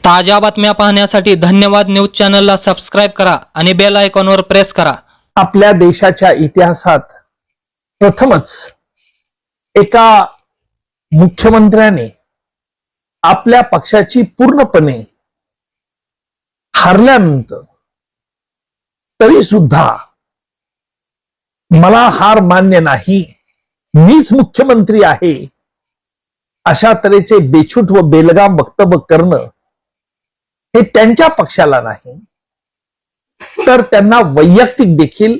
ताज्या बातम्या पाहण्यासाठी धन्यवाद न्यूज चॅनलला सबस्क्राइब करा आणि बेल आयकॉनवर प्रेस करा। आपल्या देशाच्या इतिहासात प्रथमच एका मुख्यमंत्र्याने आपल्या पक्षाची पूर्णपणे हारल्यानंतर तरी सुद्धा मला हार मान्य नाही, मीच मुख्यमंत्री आहे, अशा तऱ्हेचे बेछूट व बेलगाम वक्तव्य करणं हे त्यांच्या पक्षाला नाही तर त्यांना वैयक्तिक देखील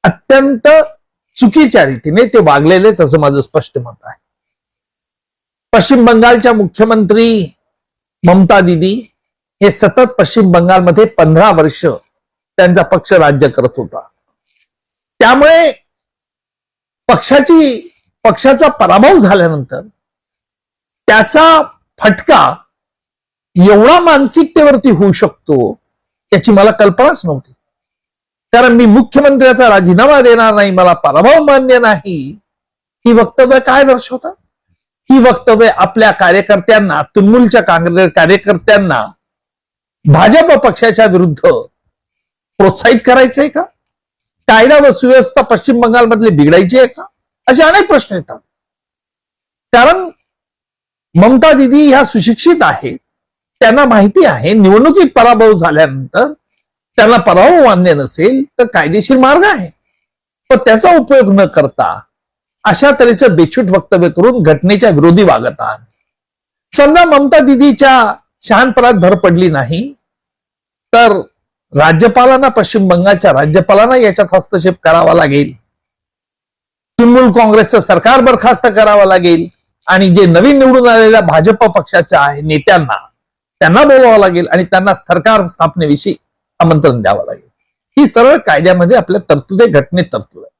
अत्यंत चुकीच्या रीतीने ते वागलेलेच असं माझं स्पष्ट मत आहे। पश्चिम बंगालच्या मुख्यमंत्री ममता दीदी हे सतत पश्चिम बंगालमध्ये 15 वर्ष त्यांचा पक्ष राज्य करत होता, त्यामुळे पक्षाचा पराभव झाल्यानंतर त्याचा फटका एवढा मानसिकतेवरती होऊ शकतो याची मला कल्पनाच नव्हती। कारण मी मुख्यमंत्र्याचा राजीनामा देणार नाही, मला पराभव मान्य नाही, ही वक्तव्य काय दर्शवतात? ही वक्तव्य आपल्या कार्यकर्त्यांना, तृणमूलच्या कार्यकर्त्यांना भाजप पक्षाच्या विरुद्ध प्रोत्साहित करायचंय का? कायदा व सुव्यवस्था पश्चिम बंगालमधले बिघडायची आहे का? असे अनेक प्रश्न येतात। कारण ममता दीदी ह्या सुशिक्षित आहेत, त्यांना माहिती आहे निवडणुकीत पराभव झाल्यानंतर त्यांना पराभव मान्य नसेल तर कायदेशीर मार्ग आहे, पण त्याचा उपयोग न करता अशा तऱ्हेचं बेछूट वक्तव्य करून घटनेच्या विरोधी वागत आहात। समजा ममता दीदीच्या शहाणपणात भर पडली नाही तर राज्यपालांना, पश्चिम बंगालच्या राज्यपालांना याच्यात हस्तक्षेप करावा लागेल, तृणमूल काँग्रेसचं सरकार बरखास्त करावं लागेल आणि जे नवीन निवडून आलेल्या भाजप पक्षाच्या नेत्यांना त्यांना बोलावं लागेल आणि त्यांना सरकार स्थापनेविषयी आमंत्रण द्यावं लागेल। ही सरळ कायद्यामध्ये आपल्या तरतूद आहे, घटनेत तरतूद आहे।